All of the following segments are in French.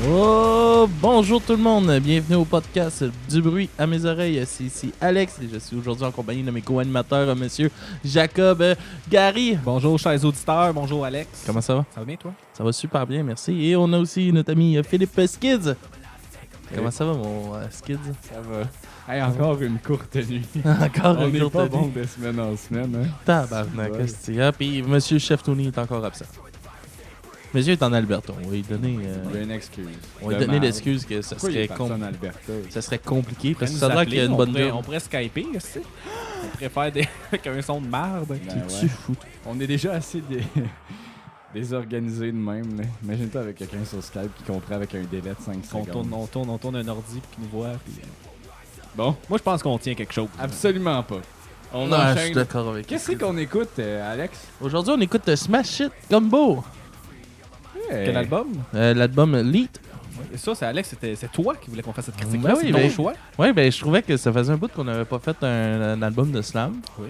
Oh, bonjour tout le monde, bienvenue au podcast du bruit à mes oreilles. C'est ici Alex et je suis aujourd'hui en compagnie de mes co-animateurs, monsieur Jacob Gary. Bonjour chers auditeurs, bonjour Alex. Comment ça va? Ça va bien toi? Ça va super bien, merci. Et on a aussi notre ami Philippe Skids. Comment ça va mon Skids? Ça va. Hey, encore une courte nuit. Encore On une n'est courte pas nuit. bon de semaine en semaine. Hein? Tabarnak, Ouais. qu'est-ce que c'est? Puis monsieur Chef Tony est encore absent. Monsieur est en Alberta, on va lui donner... Il y a une excuse. On va lui donner l'excuse que ça Pourquoi il serait, est parti en Alberta? ça serait compliqué parce que Nous ça a l'air appeler, qu'il y a une bonne job. on pourrait skyper, tu sais. On pourrait faire avec un son de marde. Ben Tu ouais. fous. On est déjà assez désorganisé de même. Là. Imagine-toi avec quelqu'un sur Skype qui comprend avec un délai de 5 On secondes. tourne un ordi puis qu'il nous voit. Puis... Bon, Moi je pense qu'on tient quelque chose. absolument pas. On Non, je suis enchaîne. d'accord avec Qu'est-ce qu'on écoute, Alex? Aujourd'hui, on écoute Smash It Combo. Hey. Quel album? L'album Lead. Et ça, c'est Alex, c'est toi qui voulais qu'on fasse cette critique. Ben oui, c'est ben- ton choix. Ouais, ben je trouvais que ça faisait un bout qu'on n'avait pas fait un album de slam. Oui.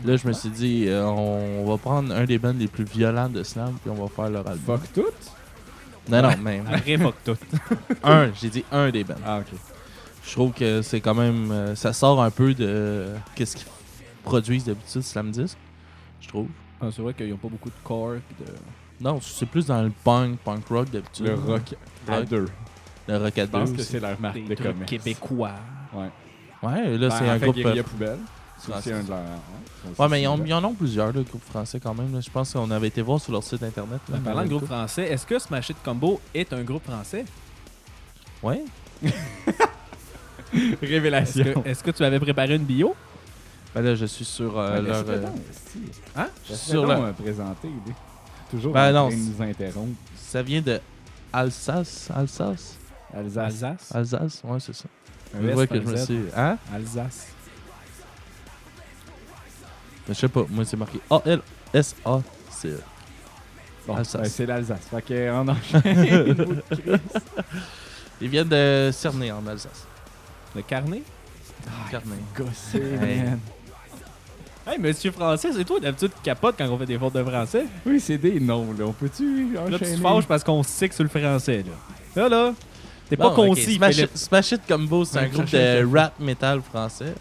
Là, je me suis dit, on va prendre un des bands les plus violents de slam puis on va faire leur album. Fuck tout? Non, non, mais Après, fuck tout. j'ai dit un des bands. Ah, ok. Je trouve que c'est quand même, ça sort un peu de qu'est-ce qu'ils produisent d'habitude Slam 10, je trouve. Ah, c'est vrai qu'ils n'ont pas beaucoup de corps. Puis de... Non, c'est plus dans le punk rock d'habitude. Le rock à Rock. deux. Le rock à Je pense deux que aussi. c'est leur marque Des de trucs commerce. québécois. Ouais. Ouais, là, c'est Ben, un en fait, groupe... Guérilla Poubelle. C'est français. aussi un de leurs... Ouais, mais ils en ont plusieurs, le groupe français quand même. Là. Je pense qu'on avait été voir sur leur site internet. Là, Parlant de groupe français, est-ce que Smash It Combo est un groupe français? Ouais. Révélation. Est-ce que tu avais préparé une bio? Ben là, je suis sur Ouais, leur... laisse-le donc, esti. Hein? je suis Laisse-le sur donc, leur... présenter. lui. Toujours Ben en non, train de nous interrompre. Ça vient de Alsace. Alsace. Alsace, ouais, c'est ça. Un Je S, vois que un je me Z. suis... Hein? Alsace. Je sais pas, moi c'est marqué A-L-S-A-C-E. Bon, Alsace. ben, c'est l'Alsace. Fait qu'on enchaîne. Ils viennent de Cernay en Alsace. Le carnet? Cernay. Gossé, Hey. man. Hey, monsieur français, c'est toi d'habitude qui capote quand on fait des fautes de français. Oui, c'est des noms, là. On peut-tu enchaîner? Là, tu te fâches parce qu'on sait que sur le français, là. Là, t'es pas Bon, ok, concis, Smash, Philippe. It, Smash It Combo, c'est un Ouais, groupe Smash It. de rap metal français.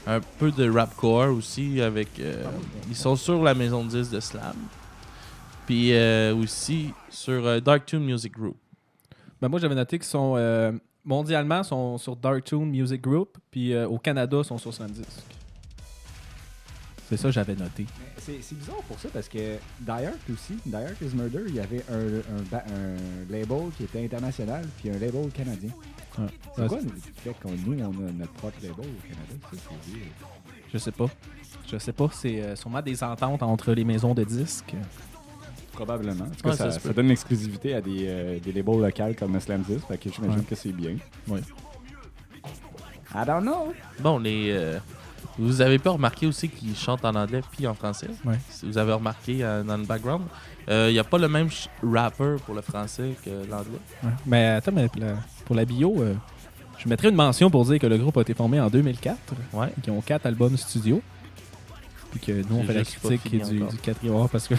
Un peu de rapcore aussi. Avec, ils sont sur la maison de 10 de Slam. Puis aussi sur Dark Tune Music Group. Ben, moi, j'avais noté qu'ils sont... mondialement, sont sur Dark Tune Music Group, puis au Canada, sont sur Slamdisk. C'est ça que j'avais noté. C'est bizarre pour ça parce que Die Hard aussi, Die Hard is Murder, il y avait un label qui était international puis un label canadien. Ouais. C'est quoi le fait qu'on nous, on a notre propre label au Canada? Ça, c'est weird. Je sais pas. Je sais pas. C'est sûrement des ententes entre les maisons de disques. Probablement. En tout cas, Ouais, ça se ça peut. donne l'exclusivité à des labels locaux comme Slam 10, fait que j'imagine Ouais. que c'est bien. Oui. I don't know. Bon, vous avez pas remarqué aussi qu'ils chantent en anglais puis en français? Ouais. Si vous avez remarqué dans le background, il n'y a pas le même rapper pour le français que l'anglais. Mais attends, mais pour la bio, je mettrais une mention pour dire que le groupe a été formé en 2004. Ouais. Qui ont 4 albums studio. Puis que nous, on J'ai fait la juste pas critique fini du encore. quatrième heure parce que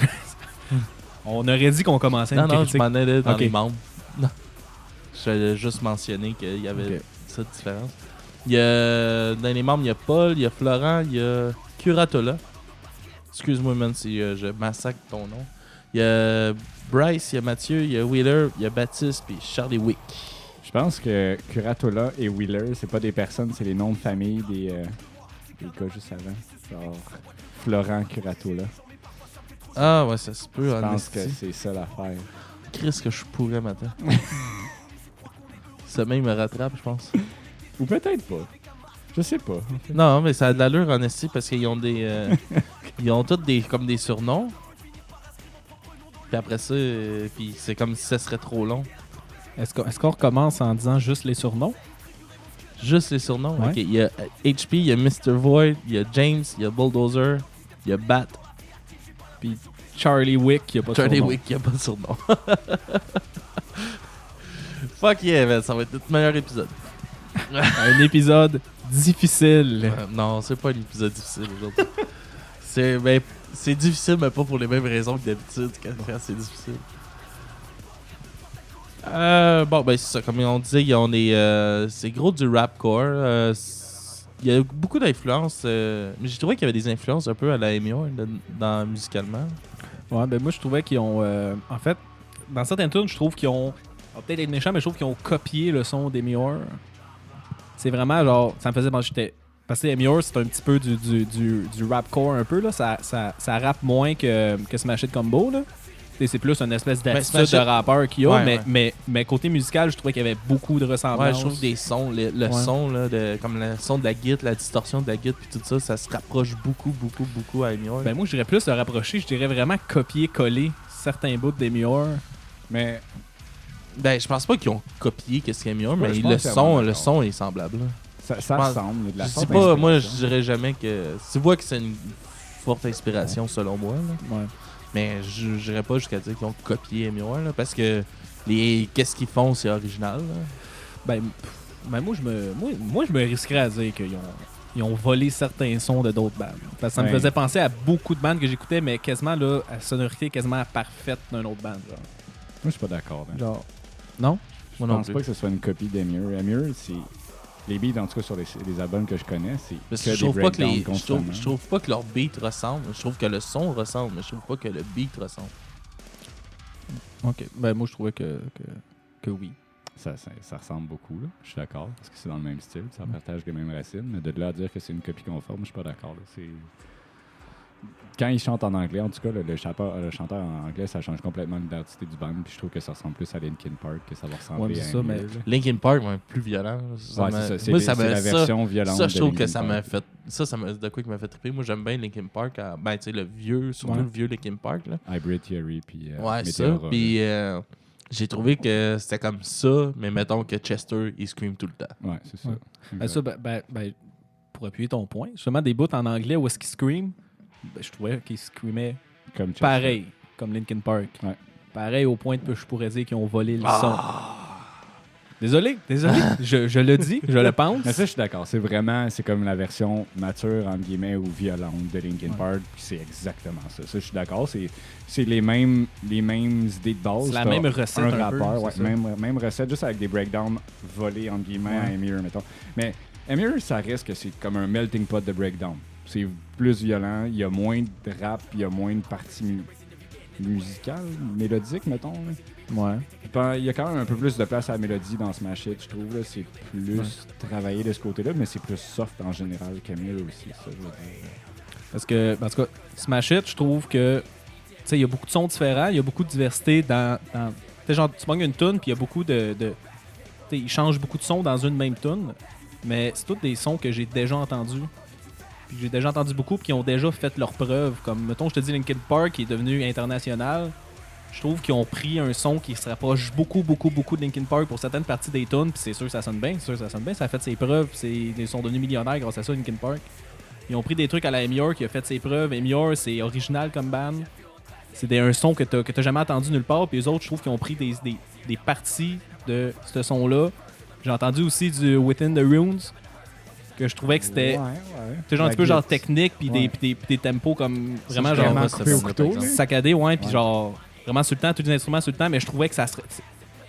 on aurait dit qu'on commençait une Non, non, je critique. m'en allais dans Ok. les membres. Non. Je voulais juste mentionner qu'il y avait Ok. cette différence. Il y a, dans les membres, il y a Paul, il y a Florent, il y a Curatola. Excuse-moi, man, si je massacre ton nom. Il y a Bryce, il y a Mathieu, il y a Wheeler, il y a Baptiste, puis Charlie Wick. Je pense que Curatola et Wheeler, c'est pas des personnes, c'est les noms de famille des gars juste avant. Genre Florent Curatola. Ah ouais, ça se peut. Je en pense que esti. c'est ça l'affaire. Chris que je pourrais matin. Ça même me rattrape, je pense. Ou peut-être pas. Je sais pas. Non, mais ça a de l'allure en esti parce qu'ils ont des... ils ont tous comme des surnoms. Puis après ça, puis c'est comme si ça serait trop long. Est-ce qu'on recommence en disant juste les surnoms? Juste les surnoms. Ouais. Ok, il y a HP, il y a Mr. Void, il y a James, il y a Bulldozer, il y a Bat. Puis Charlie Wick, qui a pas de Charlie surnom. Wick, il n'y a pas de surnom. Fuck yeah, man, ça va être notre meilleur épisode. Un épisode difficile. Non, c'est pas un épisode difficile aujourd'hui. C'est difficile, mais pas pour les mêmes raisons que d'habitude quand c'est difficile. Bon, ben c'est ça. Comme on disait, ils ont c'est gros du rapcore. Il y a beaucoup d'influences. Mais j'ai trouvé qu'il y avait des influences un peu à la Amy musicalement. Ouais, ben moi, je trouvais qu'ils ont... en fait, dans certaines tunes, je trouve qu'ils ont... on va peut-être être méchant, mais je trouve qu'ils ont copié le son d'Amy Orr. C'est vraiment genre... Ça me faisait penser... Parce que Amy Orr, c'est un petit peu du rapcore un peu, là. Ça rappe moins que Smash It Combo, là. Et c'est plus une espèce d'attitude de rappeur qu'il y a, Ouais, mais côté musical, je trouvais qu'il y avait beaucoup de ressemblances. Ouais, je trouve des sons, le son, là, comme le son de la guitare, la distorsion de la guitare, puis tout ça, ça se rapproche beaucoup à Amy Orr. Ben moi, je dirais plus le rapprocher, je dirais vraiment copier-coller certains bouts d'Amy Orr. Mais Ben, je pense pas qu'ils ont copié qu'est-ce qu'Amy Orr, Ouais, mais je pense le son est semblable. Là. ça pense- ressemble. Il y a de la Je sais sorte pas, moi, je d'inspiration. dirais jamais que... Tu vois que c'est une forte inspiration, selon moi, là. Ouais. Mais je n'irais pas jusqu'à dire qu'ils ont copié Amy Orr, là, parce que qu'est-ce qu'ils font, c'est original. Là. Ben moi, je me risquerais à dire ils ont volé certains sons de d'autres bandes. Parce que ça me Ouais. faisait penser à beaucoup de bandes que j'écoutais, mais quasiment là, à sonorité quasiment parfaite d'un autre band. Moi, je suis pas d'accord. hein. Genre. Non? Je Moi non pense plus. pas que ce soit une copie d'Amir. Amir, c'est... Les beats, en tout cas, sur les albums que je connais, c'est Parce que que des je trouve pas que breakdowns je constamment. trouve pas que leur beat ressemble. Je trouve que le son ressemble, mais je trouve pas que le beat ressemble. Ok. Ben moi, je trouvais que oui. Ça ressemble beaucoup, là. Je suis d'accord, parce que c'est dans le même style, ça partage les mêmes racines, mais de là à dire que c'est une copie conforme, je suis pas d'accord. Là. C'est... Quand ils chantent en anglais, en tout cas, le chanteur en anglais, ça change complètement l'identité du band, puis je trouve que ça ressemble plus à Linkin Park que ça va ressembler Ouais, mais à c'est ça, Amir, mais- là. Linkin Park, ouais, plus violent. Ça Ouais, m'a- c'est ça. C'est, moi, c'est la version violente ça, je de trouve que Linkin ça m'a Park. fait. Ça m'a de quoi qui m'a fait triper. Moi, j'aime bien Linkin Park. Ben, tu sais, le vieux, surtout Ouais. le vieux Linkin Park. Là. Hybrid Theory, puis Ouais, ça. Meteora, Puis j'ai trouvé que c'était comme ça, mais mettons que Chester, il scream tout le temps. là. Ouais, c'est ça. Ouais. Ben, Exact. ça, pour appuyer ton point, justement, des bouts en anglais où est-ce qu'ils scream, ben, je trouvais qu'ils screamaient Comme Chester. pareil, comme Linkin Park. Ouais. Pareil au point que je pourrais dire qu'ils ont volé le son. Désolé, je le dis, je le pense. Mais ça, je suis d'accord. C'est comme la version mature, entre guillemets, ou violente de Linkin Park. Puis c'est exactement ça. Ça, je suis d'accord. C'est les mêmes idées de base. C'est la T'as même recette un un peu, rappeur, ouais, c'est ça. même recette, juste avec des breakdowns volés, entre guillemets, à Ouais. Amir, mettons. Mais Amir, ça reste que c'est comme un melting pot de breakdown. C'est plus violent, il y a moins de rap, il y a moins de parties musicales, mélodiques, mettons. Là. Ouais. Il y a quand même un peu plus de place à la mélodie dans Smash It, je trouve. Là. C'est plus travaillé de ce côté-là, mais c'est plus soft en général qu'Amir aussi, ça, je veux dire. Parce que, en tout cas, Smash It, je trouve que, tu sais, il y a beaucoup de sons différents, il y a beaucoup de diversité dans tu sais, genre, tu manques une tune, puis il y a beaucoup tu sais, ils changent beaucoup de sons dans une même tune, mais c'est tous des sons que j'ai déjà entendus. Puis que j'ai déjà entendu beaucoup, puis qui ont déjà fait leur preuve. Comme, mettons, je te dis Linkin Park, qui est devenu international. Je trouve qu'ils ont pris un son qui se rapproche beaucoup de Linkin Park pour certaines parties des tunes, puis c'est sûr que ça sonne bien, ça a fait ses preuves, ils sont devenus millionnaires grâce à ça, Linkin Park. Ils ont pris des trucs à la Amy Orr qui a fait ses preuves. Amy Orr, c'est original comme band. C'est un son que t'as jamais entendu nulle part, puis les autres, je trouve qu'ils ont pris des parties de ce son-là. J'ai entendu aussi du Within the Runes, que je trouvais que c'était genre un petit peu genre technique, puis Ouais. des tempos comme vraiment je genre vraiment coupé au couteau, là. saccadé, ouais, puis Ouais. genre vraiment sur le temps, tous les instruments sur le temps, mais je trouvais que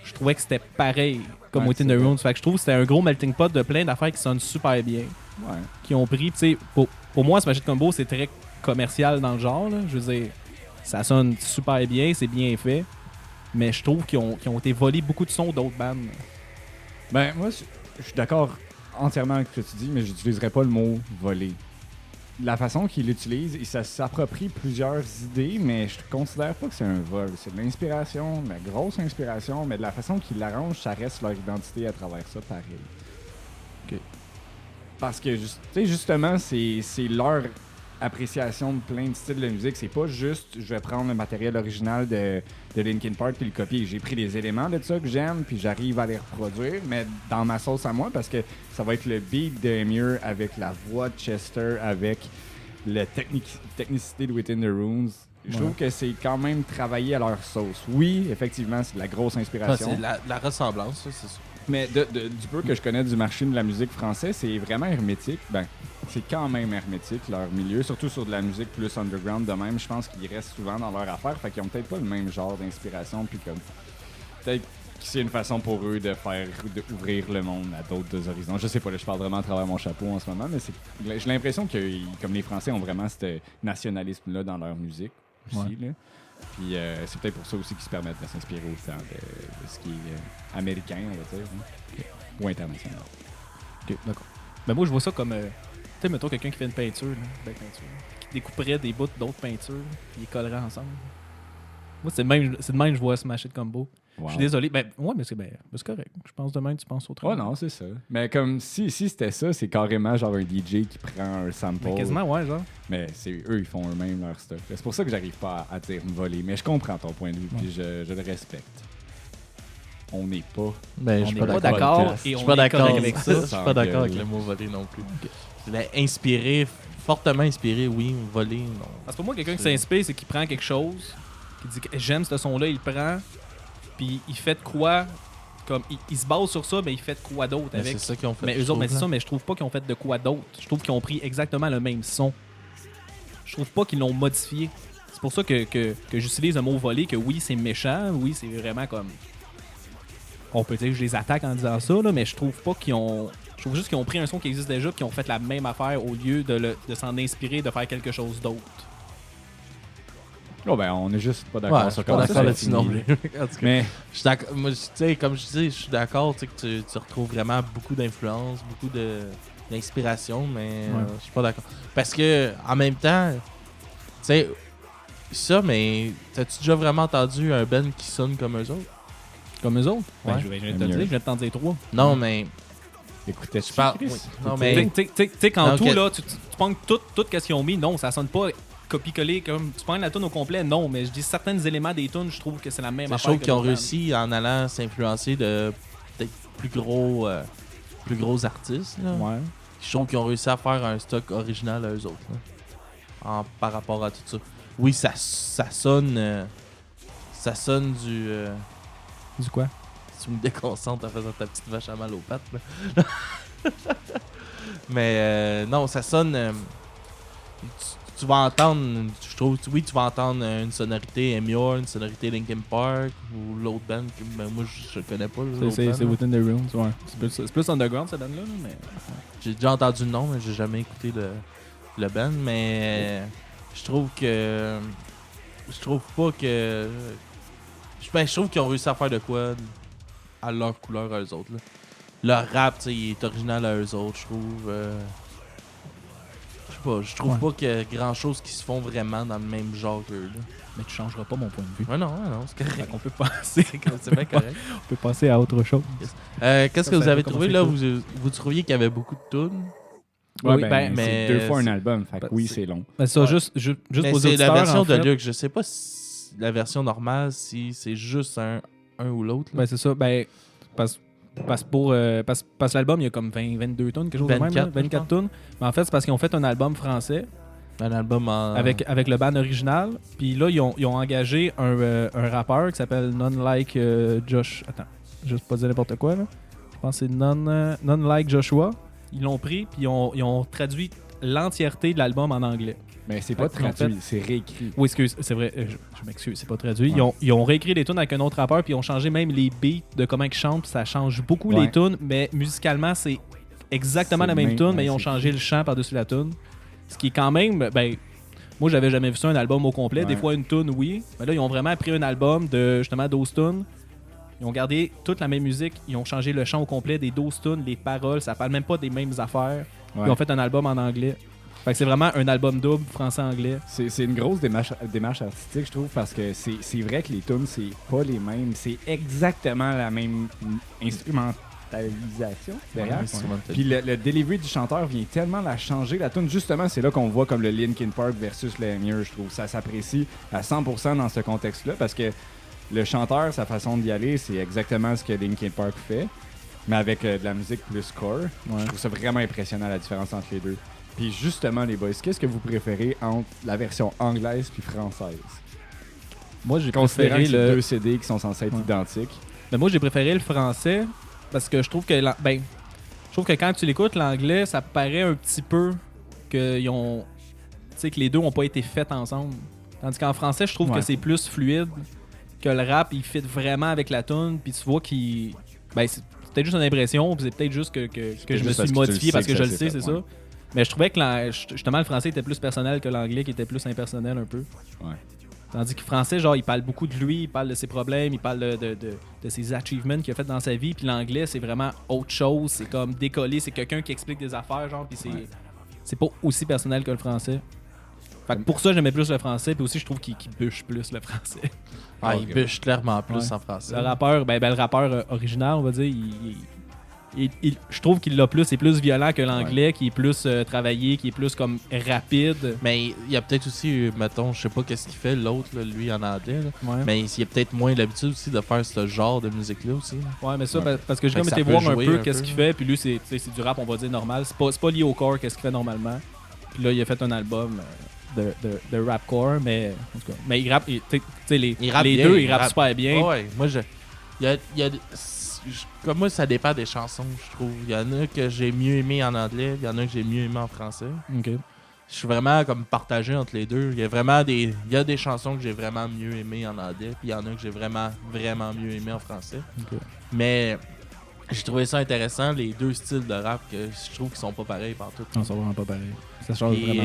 je trouvais que c'était pareil comme Ouais, Within c'est the vrai. Runes. Fait que je trouve que c'était un gros melting pot de plein d'affaires qui sonnent super bien, Ouais. qui ont pris, tu sais, pour moi, Smash It Combo, c'est très commercial dans le genre, là. Je veux dire, ça sonne super bien, c'est bien fait, mais je trouve qu'ils ont été volés beaucoup de sons d'autres bandes. Ben, moi, je suis d'accord entièrement avec ce que tu dis, mais j'utiliserais pas le mot voler. La façon qu'il l'utilise, ça s'approprie plusieurs idées, mais je considère pas que c'est un vol. C'est de l'inspiration, de la grosse inspiration, mais de la façon qu'ils l'arrangent, ça reste leur identité à travers ça, pareil. Ok. Parce que, tu sais, justement, c'est leur appréciation de plein de styles de musique. C'est pas juste, je vais prendre le matériel original de Linkin Park puis le copier. J'ai pris les éléments de ça que j'aime, puis j'arrive à les reproduire, mais dans ma sauce à moi, parce que ça va être le beat de Amir avec la voix de Chester, avec la technicité de Within the Runes. Je trouve que c'est quand même travaillé à leur sauce. Oui, effectivement, c'est de la grosse inspiration. C'est de la ressemblance, ça, c'est sûr. Mais du peu que je connais du marché de la musique français, c'est vraiment hermétique. Ben, c'est quand même hermétique, leur milieu, surtout sur de la musique plus underground de même. Je pense qu'ils restent souvent dans leur affaire, fait qu'ils ont peut-être pas le même genre d'inspiration, puis comme... Peut-être c'est une façon pour eux d'ouvrir le monde à d'autres horizons. Je sais pas, là, je parle vraiment à travers mon chapeau en ce moment, mais j'ai l'impression que comme les Français ont vraiment ce nationalisme-là dans leur musique aussi. Là. Puis c'est peut-être pour ça aussi qu'ils se permettent de s'inspirer autant de ce qui est américain, on va dire, hein, ou international. Ok, d'accord. Mais moi, je vois ça comme, tu sais, mettons quelqu'un qui fait une peinture, là, belle peinture, qui découperait des bouts d'autres peintures, puis les collerait ensemble. Moi, c'est de même que je vois Smash It Combo. Wow. Je suis désolé. Ben, ouais, mais c'est correct. Je pense de même, tu penses autrement. Oh non, c'est ça. Mais comme si c'était ça, c'est carrément genre un DJ qui prend un sample. Mais quasiment, ouais, genre. Mais c'est eux, ils font eux-mêmes leur stuff. C'est pour ça que j'arrive pas à dire me voler. Mais je comprends ton point de vue, puis je le respecte. On n'est pas. Ben, On n'est pas d'accord et Je on suis pas est d'accord correct avec ça. Je suis pas d'accord avec le mot voler non plus. Inspiré, fortement inspiré, oui. Voler, non. Parce que pour moi, quelqu'un qui s'inspire, c'est qu'il prend quelque chose, qui dit que j'aime ce son-là, il le prend, puis il fait de quoi. Comme, il se base sur ça, mais il fait de quoi d'autre Mais avec. c'est ça qu'ils ont fait. Mais eux autres, mais c'est ça, mais je trouve pas qu'ils ont fait de quoi d'autre. Je trouve qu'ils ont pris exactement le même son. Je trouve pas qu'ils l'ont modifié. C'est pour ça que j'utilise le mot voler, que oui, c'est méchant, oui, c'est vraiment comme. On peut dire que je les attaque en disant ça, là, mais je trouve pas qu'ils ont. Je trouve juste qu'ils ont pris un son qui existe déjà et qu'ils ont fait la même affaire au lieu de s'en inspirer, de faire quelque chose d'autre. Oh ben, on est juste pas d'accord Ouais, sur pas comment d'accord ça là-dessus finit. non plus. En tout cas, Mais je suis d'accord. Moi, tu sais, comme je dis, je suis d'accord, tu sais, que tu retrouves vraiment beaucoup d'influence, beaucoup d'inspiration, mais je suis pas d'accord. Parce que, en même temps, tu sais, ça, mais t'as-tu déjà vraiment entendu un band qui sonne comme eux autres? Comme eux autres? Ouais. Ben, je viens de te le dire, je viens de t'en dire 3. Non, mais écoutez, je parle. Chris? Oui. Non, mais. Tu sais, quand Donc, tout, là, tu prends tout ce qu'ils ont mis, non, ça sonne pas copier-coller comme. Tu prends la tune au complet, non, mais je dis certains éléments des tunes, je trouve que c'est la même C'est affaire. chaud qu'ils ont réussi en allant s'influencer de peut-être plus gros artistes. Là. Ouais. Je trouve qu'ils ont réussi à faire un stock original à eux autres. Là, par rapport à tout ça. Oui, ça sonne. Ça sonne du. Du quoi? Tu me déconcentres en faisant ta petite vache à mal aux pattes. Là. Mais non, ça sonne. Tu vas entendre, je trouve, oui, tu vas entendre une sonorité Emmure, une sonorité Linkin Park ou l'autre band que ben, moi je connais pas. C'est Within the Ruins, ouais. C'est plus underground cette band-là, mais. J'ai déjà entendu le nom, mais j'ai jamais écouté le band. Mais je trouve que. Je trouve pas que. Je trouve qu'ils ont réussi à faire de quoi à leur couleur à eux autres. Là. Leur rap, tu sais, il est original à eux autres, je trouve. Je trouve pas qu'il y a grand chose qui se font vraiment dans le même genre qu'eux. Là. Mais tu changeras pas mon point de vue. Ouais, non, c'est correct. On peut passer. C'est bien correct. On peut passer à autre chose. Qu'est-ce que vous avez ça trouvé là? Vous trouviez qu'il y avait beaucoup de tunes? Ouais, Oui, ben, mais c'est 2 fois un c'est- album, fait que ben, oui, c'est- c'est long. Ben ça, Ouais. juste Mais pour les c'est la auditeurs, version en fait. de Luke. Je sais pas si la version normale, si c'est juste un ou l'autre. là. Ben c'est ça. Ben, parce que l'album, il y a comme 22 tonnes, quelque chose de même. 24, Là, 24 tonnes. Mais en fait, c'est parce qu'ils ont fait un album français Un album en. avec le band original. Puis là, ils ont engagé un rappeur qui s'appelle None Like Josh. Attends, je vais pas dire n'importe quoi. Là. Je pense que c'est None Like Joshua. Ils l'ont pris, puis ils ont traduit l'entièreté de l'album en anglais. Mais c'est pas Fait qu'en traduit, c'est réécrit. Oui, excuse, c'est vrai, je m'excuse, c'est pas traduit. Ouais. Ils ont réécrit les tunes avec un autre rappeur, puis ils ont changé même les beats de comment ils chantent, puis ça change beaucoup Ouais. les tunes, mais musicalement, c'est exactement C'est la même même- tune, ouais, mais ils ont c'est changé le chant par-dessus la tune. Ce qui est quand même, ben, moi j'avais jamais vu ça, un album au complet. Des Ouais. fois une tune, oui. Mais là, ils ont vraiment pris un album de justement 12 tunes. Ils ont gardé toute la même musique, ils ont changé le chant au complet des 12 tunes, les paroles, ça parle même pas des mêmes affaires. Ouais. Ils ont fait un album en anglais. Fait que c'est vraiment un album double, français-anglais. C'est une grosse démarche artistique, je trouve, parce que c'est vrai que les tunes, c'est pas les mêmes. C'est exactement la même instrumentalisation derrière. Instrumental. Puis le delivery du chanteur vient tellement la changer, la tune. Justement, c'est là qu'on voit comme le Linkin Park versus le Emmure, je trouve. Ça s'apprécie à 100% dans ce contexte-là, parce que le chanteur, sa façon d'y aller, c'est exactement ce que Linkin Park fait, mais avec de la musique plus core. Ouais. Je trouve ça vraiment impressionnant, la différence entre les deux. Puis justement, les boys, qu'est-ce que vous préférez entre la version anglaise puis française? Moi, j'ai Considérant préféré que c'est le... deux CD qui sont censés être Ouais. identiques. Mais moi, j'ai préféré le français parce que je trouve que je trouve que quand tu l'écoutes, l'anglais, ça paraît un petit peu qu'ils ont, tu sais, que les deux n'ont pas été faits ensemble. Tandis qu'en français, je trouve Ouais. que c'est plus fluide. que le rap, il fit vraiment avec la tune, puis tu vois qu'il... Ben, c'est peut-être juste une impression, puis c'est peut-être juste que je me juste parce suis que tu le modifié sais parce que que ça je le s'est sais, fait, c'est ouais. ça. Mais je trouvais que justement le français était plus personnel que l'anglais qui était plus impersonnel un peu. Ouais. Tandis que le français, genre, il parle beaucoup de lui, il parle de ses problèmes, il parle de ses achievements qu'il a fait dans sa vie. Puis l'anglais, c'est vraiment autre chose. C'est comme décollé, c'est quelqu'un qui explique des affaires, genre, puis c'est pas aussi personnel que le français. Fait que pour ça, j'aimais plus le français, puis aussi, je trouve qu'il bûche plus le français. Ah, ok. il bûche clairement plus Ouais. en français. Le rappeur, le rappeur original, on va dire, je trouve qu'il l'a plus, c'est plus violent que l'anglais, qui est plus travaillé, qui est plus comme rapide. Mais il y a peut-être aussi, mettons, je sais pas qu'est-ce qu'il fait l'autre, là, lui en anglais, là. Ouais. Mais il y a peut-être moins l'habitude aussi de faire ce genre de musique-là aussi. Là. Ouais, mais ça, Ouais. parce que j'ai Fait comme que ça été peut voir un jouer peu un qu'est-ce peu, qu'il là. fait, puis lui, c'est du rap, on va dire normal. C'est pas lié au core, qu'est-ce qu'il fait normalement. Puis là, il a fait un album de rapcore, mais en tout cas. Mais il rappe, tu sais, les Il rappe les bien, deux, il ils rappent rappe. super bien. Ouais, moi, comme moi, ça dépend des chansons, je trouve. Il y en a que j'ai mieux aimé en anglais, il y en a que j'ai mieux aimé en français. Ok. Je suis vraiment comme partagé entre les deux. Il y a des chansons que j'ai vraiment mieux aimé en anglais, puis il y en a que j'ai vraiment, vraiment mieux aimé en français. Ok. Mais j'ai trouvé ça intéressant, les deux styles de rap, que je trouve qu'ils sont pas pareils partout. Non, ça va vraiment pas pareil. Ça change Et, vraiment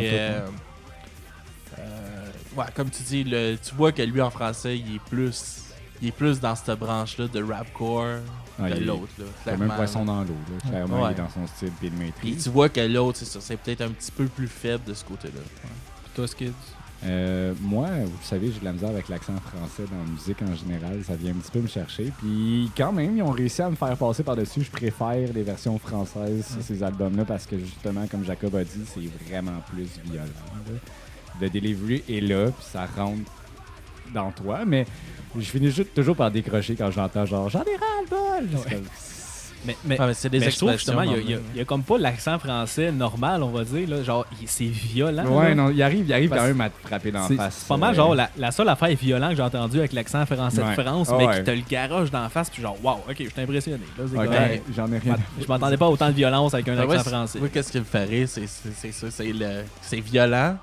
tout. ouais, comme tu dis, tu vois que lui en français, il est plus dans cette branche-là de rapcore Ah, que il est l'autre. Là, Comme un clairement, poisson là. dans l'eau. Là. Clairement, Ouais. il est dans son style puis il le Puis maîtrise. tu vois que l'autre, c'est ça, c'est peut-être un petit peu plus faible de ce côté-là. Toi, Skid. Moi, vous savez, j'ai de la misère avec l'accent français dans la musique en général. Ça vient un petit peu me chercher. Puis quand même, ils ont réussi à me faire passer par-dessus. Je préfère les versions françaises sur ces albums-là parce que justement, comme Jacob a dit, c'est vraiment plus violent. Là. Le delivery est là, puis ça rentre dans toi. Mais je finis juste toujours par décrocher quand j'entends genre « J'en ai ras-le-bol! » Mais Ah, mais c'est des je trouve expressions. justement, il normales. y a comme pas l'accent français normal, on va dire. Là. Genre, c'est violent. Ouais, là. non, il arrive Parce- quand même à te frapper dans C'est la face. pas mal, genre, la seule affaire violente que j'ai entendue avec l'accent français Ouais. de France, Ah mais ouais. qui te le garoche d'en face, puis genre, wow, ok, je suis impressionné. Là, c'est Ok, comme- j'en ai rien. Je m'attendais pas à autant de violence avec un Ah ouais, accent français. Moi, qu'est-ce qui me fait rire, c'est ça. C'est violent,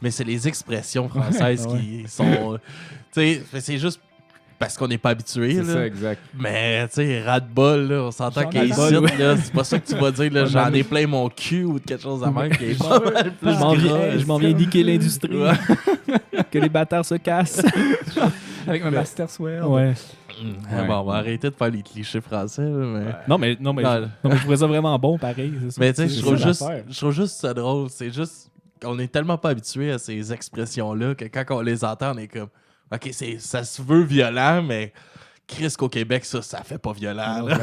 mais c'est les expressions françaises Ouais. qui sont. Tu sais, c'est juste parce qu'on n'est pas habitué. C'est ça, Là. exact. Mais, tu sais, ras-de-bol, là, on s'entend J'en ai qu'ici, ras-de-bol, là, c'est pas ça que tu vas dire, là, Ouais, j'en mais- ai plein mon cul ou de quelque chose de même qui est pas mal plus Je m'en viens niquer l'industrie. Ouais. Que les bâtards se cassent. Avec ma Master Sword. Ouais. Bon, on va arrêter de faire les clichés français, là, mais... Non, mais Non, je trouvais ça vraiment bon, pareil. C'est ça. Mais tu sais, C'est je trouve ça juste, l'affaire. je trouve juste ça drôle. C'est juste qu'on est tellement pas habitué à ces expressions-là que quand on les entend, on est comme, ok, ça se veut violent, mais Chris qu'au Québec, ça fait pas violent. là.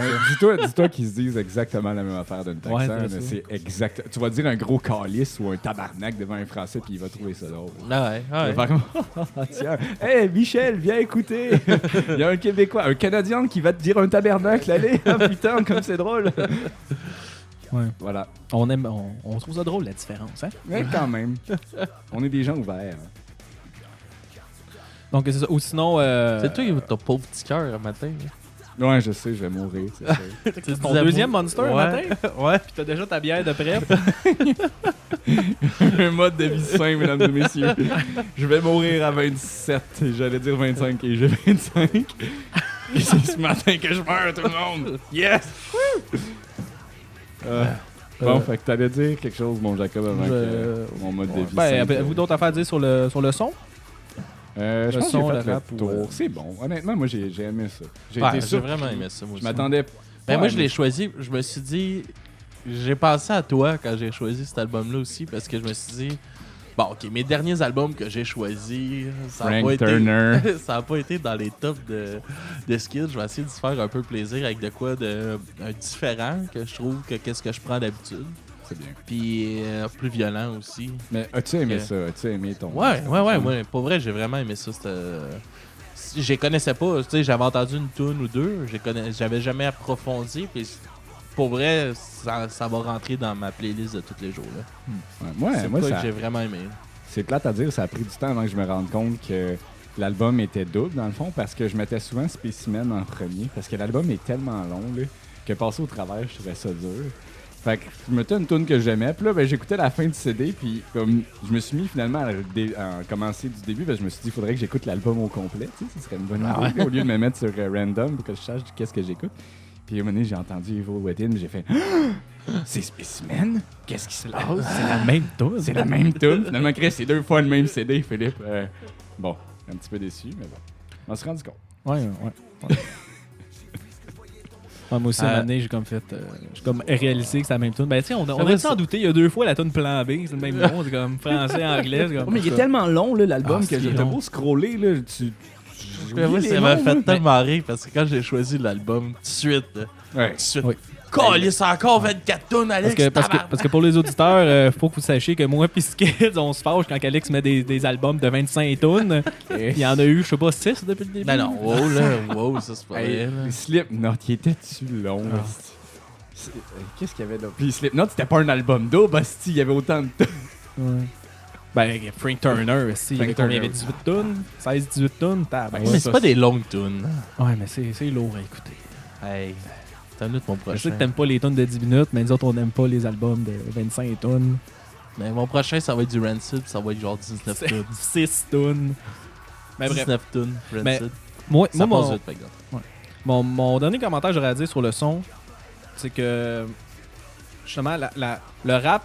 Dis-toi qu'ils se disent exactement la même affaire d'un Ouais, Texan. c'est mais ça. c'est exact. Tu vas dire un gros calice ou un tabarnak devant un Français puis il va trouver ça drôle. Ah ouais, Il va ouais. faire comme, tiens, hey Michel, viens écouter. Il y a un Québécois, un Canadien qui va te dire un tabernacle, allez, ah, putain, comme c'est drôle. Ouais. Voilà. On trouve ça drôle, la différence. Hein? Mais quand même, on est des gens ouverts. Donc, c'est ça. Ou sinon. C'est toi qui as ton pauvre petit cœur un matin. là. Ouais, je sais, je vais mourir, c'est ça. C'est ton disais deuxième vous- Monster un Ouais. matin? Ouais. Puis t'as déjà ta bière de prêt? Un mode de vie sain, mesdames et messieurs. Je vais mourir à 27, et j'allais dire 25 et j'ai 25. Et c'est ce matin que je meurs, tout le monde. Yes! Bon, fait que t'allais dire quelque chose, mon Jacob, avant que mon mode de vie Ben, sain. avez-vous d'autres affaires à dire sur le son? Je le pense son, que j'ai le fait le rap ou, tour. C'est bon. Honnêtement, moi, j'ai aimé ça. J'ai Ouais, été j'ai surpris. vraiment aimé ça, moi Je aussi. m'attendais Ben, pas moi, à je l'ai choisi. Je me suis dit. J'ai pensé à toi quand j'ai choisi cet album-là aussi parce que je me suis dit. Bon, ok, mes derniers albums que j'ai choisis, ça n'a Frank pas, Turner. ça a pas été dans les tops de skills. Je vais essayer de se faire un peu plaisir avec de quoi de différent que je trouve que qu'est-ce que je prends d'habitude. C'est bien. Puis plus violent aussi. Mais as-tu aimé Ok. ça? As-tu aimé ton... Ouais. Pour vrai, j'ai vraiment aimé ça. Je les connaissais pas. Tu sais, j'avais entendu une tune ou deux. J'avais jamais approfondi. Puis pour vrai, ça va rentrer dans ma playlist de tous les jours. Là. Ouais, moi, ça ça... que j'ai vraiment aimé. C'est plate à dire, ça a pris du temps avant que je me rende compte que l'album était double, dans le fond, parce que je mettais souvent Spécimen en premier, parce que l'album est tellement long, là, que passer au travers, je trouvais ça dur. Fait que je mettais une tune que j'aimais, puis là, ben, j'écoutais la fin du CD, puis comme je me suis mis finalement à commencer du début, parce que je me suis dit, il faudrait que j'écoute l'album au complet, tu sais, ce serait une bonne idée, au lieu de me mettre sur random pour que je sache qu'est-ce que j'écoute. Puis à un moment donné, j'ai entendu Evil Within, j'ai fait c'est Specimen? Qu'est-ce qui se passe? C'est la même tune. C'est la même tune. Finalement, Chris, c'est 2 fois le même CD, Philippe. Bon, un petit peu déçu, mais bon. On s'est rendu compte. Ouais. Ouais, moi aussi, à un moment donné, j'ai comme fait. J'ai comme réalisé que c'est la même tune. Ben, tu sais, on a sans douter, il y a 2 fois la tune plan B, c'est le même nom, c'est comme français, anglais. C'est comme, mais il est tellement long, là, l'album, Ah, que c'est j'ai long. beau scroller, là, Moi, ça m'a fait tellement rire parce que quand j'ai choisi l'album, tout de suite, Ouais. tout de suite. Oui. Calisse, encore 24 tonnes, Alex. Parce que pour les auditeurs, faut que vous sachiez que moi et Skids, on se fâche quand Alex met des albums de 25 tonnes. Il y en a eu, je sais pas, 6 depuis le début. Ben non, wow, ça c'est pas vrai. Là. Slipknot, il était-tu long? Qu'est-ce qu'il y avait là? Puis Slipknot, c'était pas un album double, hostie, il y avait autant de tunes. Ouais. Ben, Frank Turner, aussi, il y avait 18 tonnes, 16-18 tonnes. Mais c'est pas des longues tunes. Ouais, mais c'est lourd à écouter. Hey, t'as une minute mon Je sais prochain. que t'aimes pas les tonnes de 10 minutes, mais nous autres, on n'aime pas les albums de 25 tonnes. Mais mon prochain, ça va être du Rancid, ça va être genre 19 tunes. 6 tonnes. Mais bref. 19 tunes, Mais Rancid. Moi, Ça passe mon, vite, par exemple. mon dernier commentaire que j'aurais à dire sur le son, c'est que justement, le rap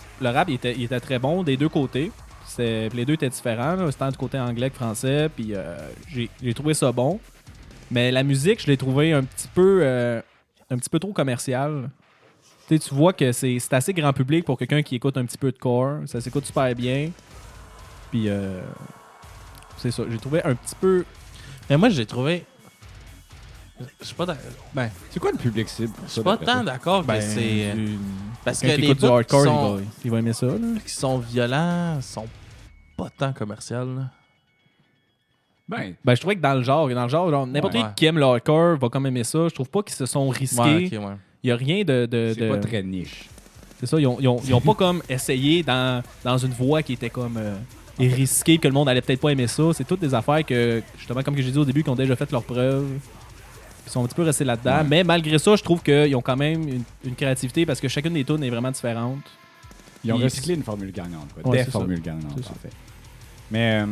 il était très bon des deux côtés. Les deux étaient différents, là, tant du côté anglais que français, puis j'ai trouvé ça bon. Mais la musique, je l'ai trouvé un petit peu trop commerciale. Tu vois que c'est assez grand public pour quelqu'un qui écoute un petit peu de core. Ça s'écoute super bien. Puis c'est ça, j'ai trouvé un petit peu... Mais moi, j'ai trouvé. Je suis pas d'accord. Ben, C'est quoi le public cible? je suis pas tant d'accord que c'est. Parce que quelqu'un qui les écoute du bouts qui hardcore, sont, il va aimer ça. Là. qui sont violents sont pas tant commerciaux. Là. Ben, Ben, je trouvais que dans le genre n'importe Ouais. qui qui aime le hardcore va quand même aimer ça. Je trouve pas qu'ils se sont risqués. Ouais, ok, ouais. Il y a rien de... c'est pas très niche. C'est ça, ils ont pas comme essayé dans une voie qui était comme risquée, que le monde allait peut-être pas aimer ça. C'est toutes des affaires que, justement, comme que j'ai dit au début, qui ont déjà fait leurs preuves. Ils sont un petit peu restés là-dedans. Ouais. Mais malgré ça, je trouve qu'ils ont quand même une créativité parce que chacune des tunes est vraiment différente. Ils ont Puis- recyclé une formule gagnante. Quoi. Ouais, Des c'est ça. formules gagnantes, C'est ça. en fait. Mais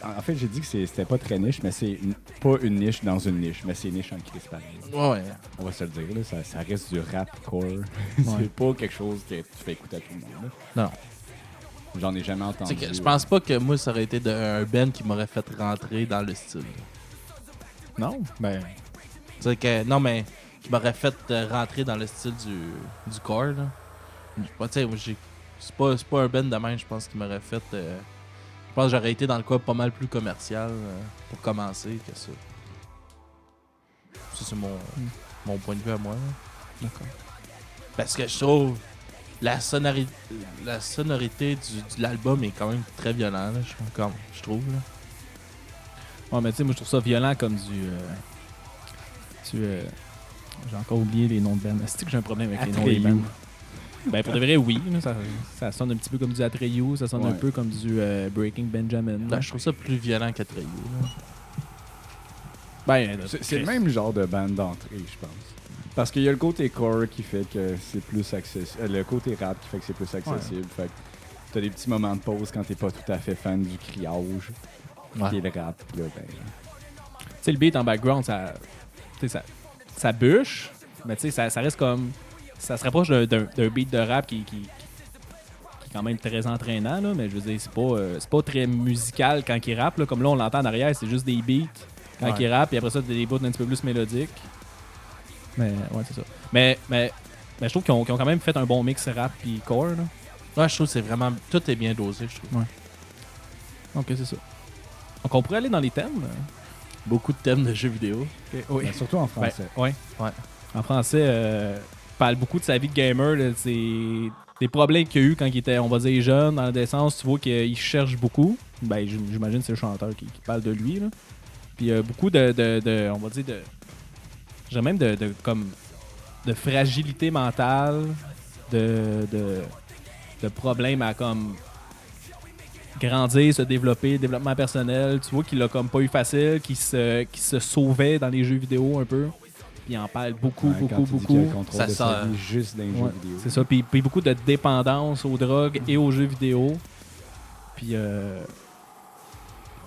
en fait, j'ai dit que c'était pas très niche, mais c'est pas une niche dans une niche, mais c'est niche en crise pareil. Ouais. On va se le dire, là, ça reste du rap core. C'est pas quelque chose que tu fais écouter à tout le monde. Là. Non. J'en ai jamais Tu entendu. sais que je pense pas que moi, ça aurait été un band qui m'aurait fait rentrer dans le style. Non? Ben... C'est que, non, mais qui m'aurait fait rentrer dans le style du core. Là. Tu sais, moi, c'est pas un band de même, je pense, qui m'aurait fait. Je pense que j'aurais été dans le cas pas mal plus commercial pour commencer que ça. Ça, c'est mon point de vue à moi. là. D'accord. Parce que je trouve la sonorité de l'album est quand même très violente, là, je trouve. Là. Ouais, mais tu sais, moi, je trouve ça violent comme du... j'ai encore oublié les noms de bands. C'est que j'ai un problème avec les noms des Atreyu. bands. Ben, pour de vrai, oui. Là, ça sonne un petit peu comme du Atreyu. Ça sonne un peu comme du Breaking Benjamin. Ben, je trouve ça plus violent qu'Atreyu. là. Ben, C'est le même genre de bande d'entrée, je pense. Parce qu'il y a le côté core qui fait que c'est plus accessible. Le côté rap qui fait que c'est plus accessible. Fait que t'as des petits moments de pause quand t'es pas tout à fait fan du criage. Ouais. Qui est le rap. Là, ben, tu sais, le beat en background, ça bûche, mais tu sais, ça reste comme... Ça se rapproche d'un beat de rap qui est quand même très entraînant, là, mais je veux dire, c'est pas très musical quand il rappe. Là, comme là, on l'entend en arrière, c'est juste des beats quand il rappe, et après ça, des bouts un petit peu plus mélodiques. Mais, ouais, c'est ça. Mais je trouve qu'ils ont quand même fait un bon mix rap et core. Là. Ouais, je trouve que c'est vraiment. Tout est bien dosé, je trouve. Ok, c'est ça. Donc, on pourrait aller dans les thèmes. Beaucoup de thèmes de jeux vidéo. Oui. ben, surtout en français. Ouais. En français, il parle beaucoup de sa vie de gamer. Là, c'est des problèmes qu'il a eu quand il était, on va dire, jeune, dans l'adolescence. Tu vois qu'il cherche beaucoup. Ben, j'imagine que c'est le chanteur qui parle de lui. Là. Puis il y a beaucoup de on va dire, je dirais même de fragilité mentale, de problèmes à comme grandir, se développer, développement personnel. Tu vois qu'il a comme pas eu facile, qu'il se sauvait dans les jeux vidéo un peu. Puis il en parle beaucoup, Ouais, quand beaucoup, tu dis qu'il y a beaucoup. le contrôle Ça de sa sent- vie juste dans les Ouais, jeux vidéo. c'est ça. Puis beaucoup de dépendance aux drogues et aux jeux vidéo. Puis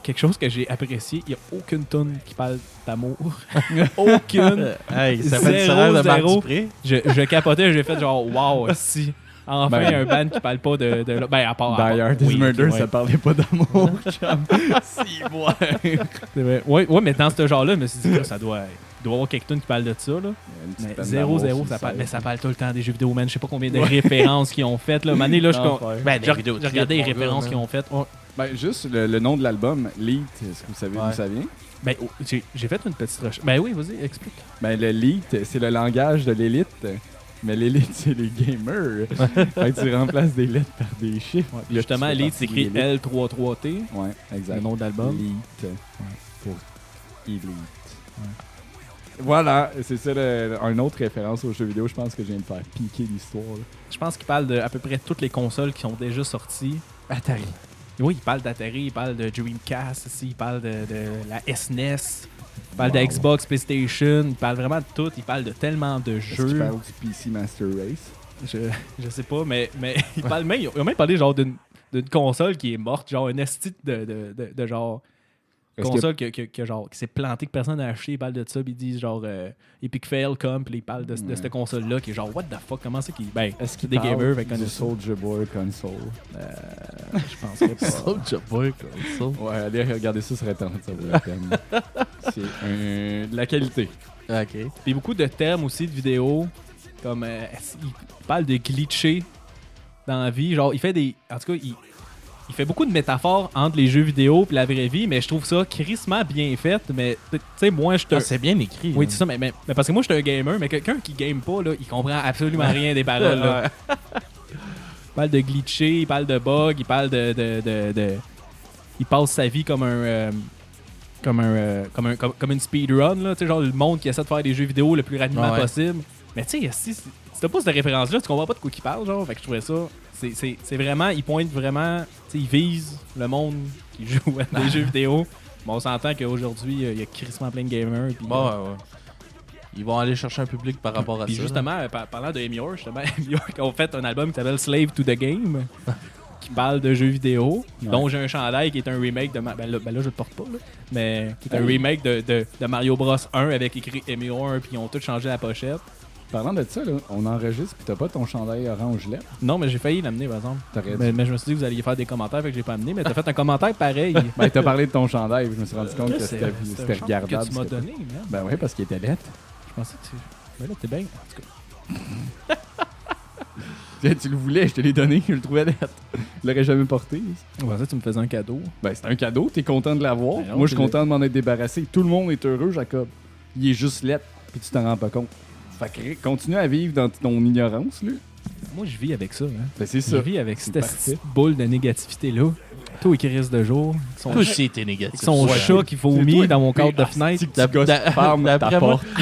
quelque chose que j'ai apprécié, il n'y a aucune tonne qui parle d'amour. Aucune. Hey, ça fait Zéro, différence de Marc zéro. Dupré. Je capotais, j'ai fait genre wow, si. Enfin, Ben- un band qui parle pas de ben, à part. Die Hard oui, is Murder, ouais. ça parlait pas d'amour. Si, ouais. C'est vrai. Ouais, mais dans ce genre-là, je me suis dit, là, il doit y avoir quelqu'un qui parle de ça. Là. Mais 0-0, ça parle tout le temps des jeux vidéo, man. Je sais pas combien de références qu'ils ont faites. Là. Mané, là, Ben, j'ai regardé les références qu'ils ont faites. Oh, Ben, juste le nom de l'album, Leet, est-ce que vous savez Ouais. d'où ça vient? ben, j'ai fait une petite recherche. Ben oui, vas-y, explique. Ben, le Leet, c'est le langage de l'élite. Mais l'élite, c'est les gamers. Fait que tu remplaces des lettres par des chiffres. Puis justement, Là, tu fais Elite, c'est partie écrit de l'élite. L33T, Ouais, exact. le nom de l'album. Elite. Pour Elite. Voilà, c'est ça une autre référence aux jeux vidéo. Je pense que je viens de faire piquer l'histoire. là. Je pense qu'il parle de à peu près toutes les consoles qui sont déjà sorties. Atari. Oui, il parle d'Atari, il parle de Dreamcast, aussi, il parle de la SNES, il parle de Wow. Xbox, PlayStation, il parle vraiment de tout, il parle de tellement de Est-ce qu'il jeux. parle du PC Master Race? Je sais pas, mais il parle même, ils ont même parlé genre d'une console qui est morte, genre une esti de genre Est-ce console genre, qui s'est plantée, que personne n'a acheté. Ils parlent de ça, puis ils disent genre Epic Fail Comp, puis ils parlent de cette console-là qui est genre what the fuck, comment c'est qu'ils. Ben, Est-ce qu'il des parle gamers, fait du connaissent ça. Soldier Boy console? Je penserais pas. Soldier Boy, comme Ouais, allez regarder ça sur Internet, ça vaut la peine. C'est de la qualité. ça. Ok. Puis beaucoup de thèmes aussi de vidéos, comme il parle de glitcher dans la vie. Genre, il fait des. En tout cas, il fait beaucoup de métaphores entre les jeux vidéo et la vraie vie, mais je trouve ça crissement bien fait. Mais tu sais, moi, je te. Ah, c'est bien écrit. Oui, hein. c'est ça, mais parce que moi, je suis un gamer, mais quelqu'un qui game pas, là, il comprend absolument rien des paroles. Là. Il parle de glitcher, il parle de bugs, il parle de. Il passe sa vie comme comme une speedrun, là, tu sais, genre le monde qui essaie de faire des jeux vidéo le plus rapidement Ouais. possible. Mais tu sais, si t'as pas cette référence-là, tu comprends pas de quoi il parle, genre. Fait que je trouvais ça. C'est vraiment. Il pointe vraiment. Tu sais, il vise le monde qui joue à des jeux vidéo. Bon, on s'entend qu'aujourd'hui, il y a crissement plein de gamers. Puis, Bon, ouais. Ils vont aller chercher un public par rapport à puis ça. justement, parlant de Emior, justement, Emior qui ont fait un album qui s'appelle Slave to the Game, qui parle de jeux vidéo, dont j'ai un chandail qui est un remake de... Ben là, je le porte pas, là, mais qui est un remake de Mario Bros 1 avec écrit Emior, puis ils ont tout changé la pochette. Parlant de ça, là, on enregistre puis t'as pas ton chandail orange lait. Non, mais j'ai failli l'amener, par exemple. T'aurais Mais je me suis dit que vous alliez faire des commentaires, fait que j'ai pas amené, mais t'as fait un commentaire pareil. Ben, t'as parlé de ton chandail, puis je me suis rendu compte que C'est c'était un chandail regardable. que tu m'as c'était- donné, man. Ben oui, parce qu'il était lettre. Je pensais que tu... Ben là, t'es bien. En tout cas, Tu le voulais, je te l'ai donné, je le trouvais lettre. Je l'aurais jamais porté. je pensais que tu me faisais un cadeau. Ben, c'est un cadeau, t'es content de l'avoir. Ben non, Moi, je suis c'est- content de m'en être débarrassé. Tout le monde est heureux, Jacob. Il est juste lettre, puis tu t'en rends pas compte. Fait que continue à vivre dans ton ignorance, là. Moi, je vis avec ça, hein. Ben, c'est Je ça. vis avec C'est cette parfait. petite boule de négativité-là. Toi, qui risque de jour. Toi aussi, t'es négatif. Son Ouais. chat qui vomit dans mon cadre de fenêtre. D'après moi,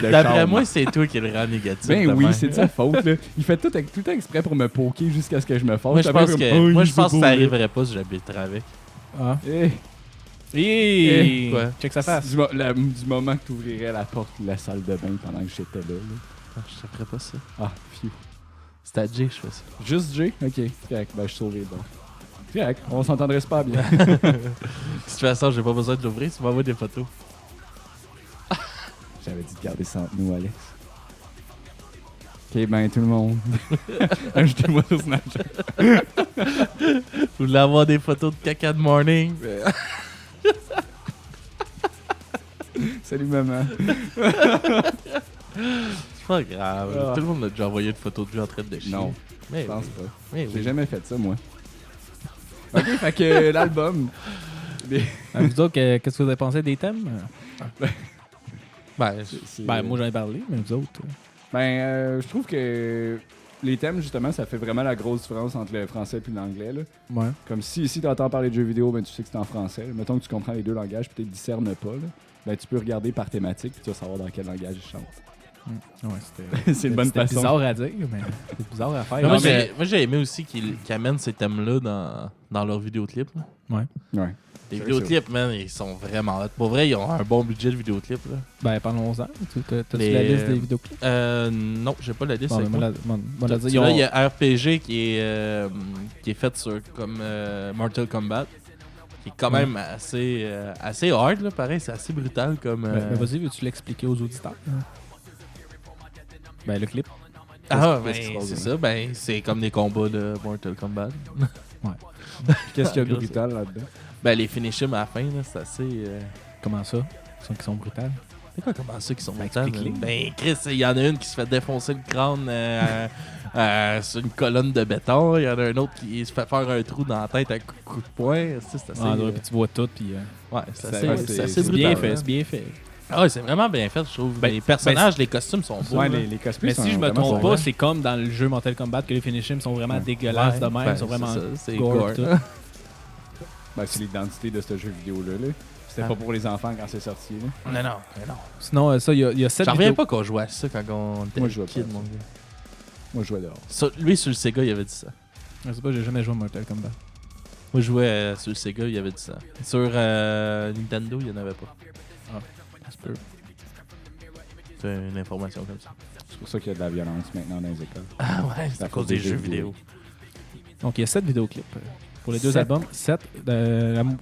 D'après moi, c'est toi qui le rend négatif. Ben de oui, même. c'est de sa faute, là. Il fait tout le temps exprès pour me poker jusqu'à ce que je me fasse. Moi, je Après, pense comme, que, oh, moi, il je est pense que beau, ça là. arriverait pas si j'habiterais avec. Ah. Eh, Hey! Quoi? Check sa face. du moment que tu ouvrirais la porte de la salle de bain pendant que j'étais là. Ah, je te ferais pas ça. Ah, phew. C'est à Jay que je fais ça. Juste J? Ok, correct. Ben, je suis sauvé, donc. Correct, on s'entendrait pas bien. De toute façon, j'ai pas besoin de l'ouvrir, tu m'envoies des photos. J'avais dit de garder ça entre nous, Alex. Ok, ben, tout le monde. Ajoutez-moi sur Snapchat. Vous voulez avoir des photos de caca de morning? Salut, maman. C'est pas grave. Ah. Tout le monde a déjà envoyé une photo de lui en train de chier. Non, mais je pense pas. Mais J'ai oui. jamais fait ça, moi. Ok, fait que l'album. Vous autres, qu'est-ce que vous avez pensé des thèmes? Ben, Ben, moi, j'en ai parlé, mais vous autres. Je trouve que les thèmes, justement, ça fait vraiment la grosse différence entre le français et l'anglais. Là. Ouais. Comme si tu entends parler de jeux vidéo, ben, tu sais que c'est en français. Là. Mettons que tu comprends les deux langages, peut-être discernes pas. Là. Ben, tu peux regarder par thématique, puis tu vas savoir dans quel langage ils chantent. Ouais, c'était. C'est une bonne C'était façon. bizarre à dire, mais c'est bizarre à faire. moi, Non, mais- j'ai aimé aussi qu'ils amènent ces thèmes-là dans leurs vidéoclips. là. Ouais. Les C'est vidéoclips, man, ils sont vraiment hot. Pour vrai, ils ont un bon budget de vidéoclips. Là. Ben, parlons-en. T'as-tu Les- la liste des vidéoclips? Non, j'ai pas la liste. Bon, avec ben, moi. moi, Tu vois, il y a RPG qui est fait sur comme Mortal Kombat. Qui est quand même assez hard, là, pareil. C'est assez brutal comme. Ben, vas-y, veux-tu l'expliquer aux auditeurs? Ben, le clip. Ah, qu'est-ce qui se ben, passe, c'est hein? ça. Ben, c'est comme des combats de Mortal Kombat. Qu'est-ce qu'il y a de Grosse. brutal là-dedans? Ben, les finishes à la fin, là, c'est assez. Comment ça? Qui sont brutales. C'est quoi comment ça qui sont Ben, brutales? explique-les. Ben, Chris, il y en a une qui se fait défoncer le crâne sur une colonne de béton. Il y en a un autre qui se fait faire un trou dans la tête à coup de poing. C'est assez. Ah, puis tu vois tout, puis Ouais, c'est c'est- assez, ouais, c'est c'est- assez c'est brutal. bien fait, hein. c'est bien fait. Ah ouais, c'est vraiment bien fait, je trouve. Ben, les personnages, les costumes sont beaux. Ouais, là. les cosplays Mais sont si je me vraiment trompe bons. pas, c'est comme dans le jeu Mortal Kombat que les finishes sont vraiment dégueulasses Ouais, de même, ben, sont vraiment c'est ça, c'est gore, gore. tout. Ben, c'est l'identité de ce jeu vidéo-là. Là. C'était pas pour les enfants quand c'est sorti. Là. Non. Sinon, ça, il y a 7 J'en reviens vidéos. pas qu'on jouait à ça quand on était Moi, je jouais kid, pas à mon ça. gars. Moi, je jouais dehors. Lui, sur le Sega, il avait dit ça. Je sais pas, j'ai jamais joué à Mortal Kombat. Moi, je jouais sur le Sega, il avait dit ça. Sur Nintendo, il n'y en avait pas. Ça se peut. C'est une information comme ça. C'est pour ça qu'il y a de la violence maintenant dans les écoles. Ah ouais, c'est à cause des jeux vidéo. Donc, il y a 7 vidéoclips pour les deux 7. albums. 7.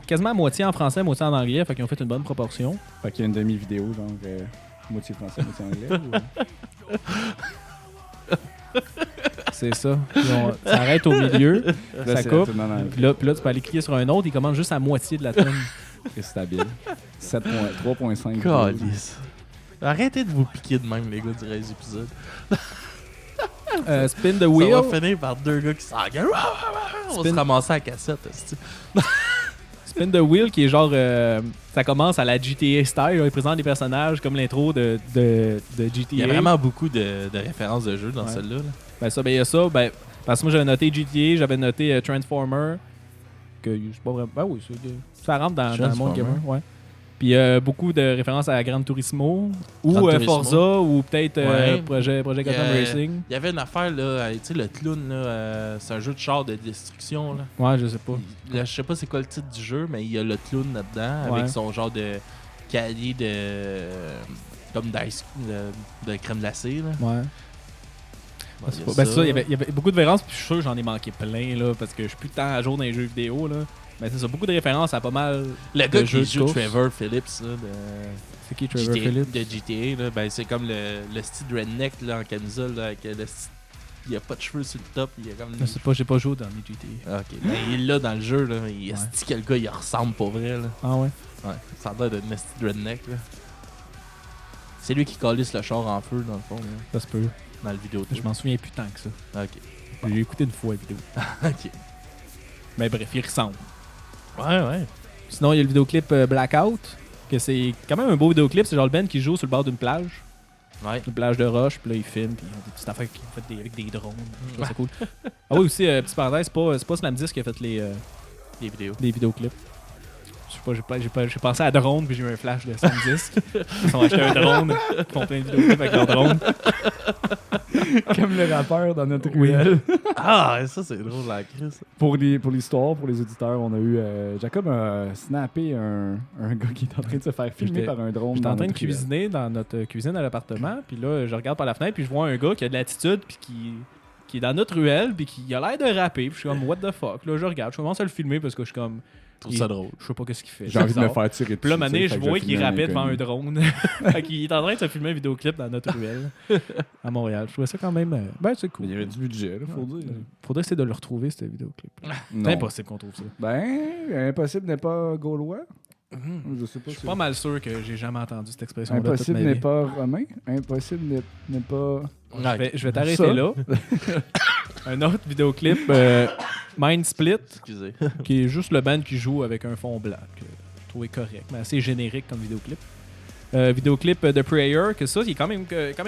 Quasiment à moitié en français, moitié en anglais, fait qu'ils ont fait une bonne proportion. Fait qu'il y a une demi-vidéo, genre moitié français, moitié anglais. C'est ça. Ça arrête au milieu, Là, ça c'est coupe. la tune en anglais. Puis là, tu peux aller cliquer sur un autre, il commence juste à moitié de la tune. C'est stable. 3.5. Calice. Arrêtez de vous piquer de même, les gars, du reste épisode. Spin the Ça Wheel. va finir par deux gars qui s'engueulent. On va Spin- se ramasser à la cassette. esti. Spin the Wheel qui est genre. Ça commence à la GTA style. Il présente des personnages comme l'intro de GTA. Il y a vraiment beaucoup de références de jeux dans Ouais. celle-là. là. Ben ça, ben il y a ça. Ben, parce que moi j'avais noté GTA, j'avais noté Transformer. Que c'est pas vraiment. Ben oui, ça rentre dans le monde Transformer. gamer. Ouais. Puis beaucoup de références à Gran Turismo. Ou Gran Turismo. Forza, ou peut-être Ouais. Projet Gotham Racing. Il y avait une affaire, là, tu sais, le clown, là, c'est un jeu de char de destruction. Là. Ouais, je sais pas. Là, je sais pas c'est quoi le titre du jeu, mais il y a le clown là-dedans Ouais. avec son genre de calier comme d'ice de crème glacée. Là. Ouais. Bon, il y a Ben, ça. c'est ça, il y avait beaucoup de références, puis je suis sûr que j'en ai manqué plein, là, parce que je suis plus tant à jour dans les jeux vidéo, là. Mais c'est ça, beaucoup de références à pas mal. Le gars jeux qui de joue course. Trevor Phillips là, C'est qui, de, Trevor GTA, Phillips? de GTA, là, ben, c'est comme le style redneck là, en camisole, là, avec il y a pas de cheveux sur le top, il y a comme... Je sais pas, j'ai pas joué dans les GTA. Ah, ok, ben, il est là dans le jeu, là, il Ouais. esti que le gars il ressemble pour vrai. Là. Ah ouais? Ouais, ça a l'air d'un esti de redneck. Là. C'est lui qui calisse le char en feu dans le fond, là, Ça se peut. dans le vidéo. Je m'en souviens plus tant que ça. Ok. J'ai écouté une fois la vidéo. Ok. Mais bref, il ressemble. Ouais. Sinon, il y a le vidéoclip Blackout, que c'est quand même un beau vidéoclip. C'est genre le band qui joue sur le bord d'une plage. Ouais. Une plage de roche, puis là, ils filment, puis ils ont des petites affaires qui ont fait avec des drones. Ça, c'est cool. Ah oui, aussi, petite parenthèse, c'est pas Slam10 qui a fait les vidéos. vidéoclips. Je sais pas, j'ai pensé à drone, puis j'ai eu un flash de Slam10. Ils ont acheté un drone, ils font plein de vidéoclips avec leur drone. Comme le rappeur dans notre Oui. ruelle. Ah, ça c'est drôle la crise. Pour l'histoire, pour les auditeurs, on a eu... Jacob a snappé un gars qui est en train de se faire filmer J'étais- par un drone. J'étais dans en train de notre ruelle. cuisiner dans notre cuisine à l'appartement, puis là, je regarde par la fenêtre, puis je vois un gars qui a de l'attitude, puis qui est dans notre ruelle, puis qui a l'air de rapper, puis je suis comme, what the fuck? Là, je regarde, je commence à le filmer parce que je suis comme, Je trouve ça drôle. je sais pas qu'est-ce qu'il fait. J'ai envie de me C'est bizarre. faire tirer dessus. Puis là, mané, tu sais, je fait que vois vais qu'il filmer rappait devant un inconnu. drone. Fait qu'il est en train de se filmer un vidéoclip dans notre ruelle à Montréal. Je trouvais ça quand même. Ben, c'est cool. Mais il y avait du budget, là, faut dire. Faudrait essayer de le retrouver, ce vidéoclip. Non. C'est impossible qu'on trouve ça. Ben, impossible n'est pas gaulois. Je sais pas Je si... suis pas mal sûr que j'ai jamais entendu cette expression-là toute Impossible ma n'est vie. pas romain. Impossible n'est pas... Je vais t'arrêter Ça. là. Un autre vidéoclip, Mind Split, Excusez. qui est juste le band qui joue avec un fond blanc, que je trouvais correct, mais assez générique comme vidéoclip. Vidéoclip de Prayer, que ça, il est quand même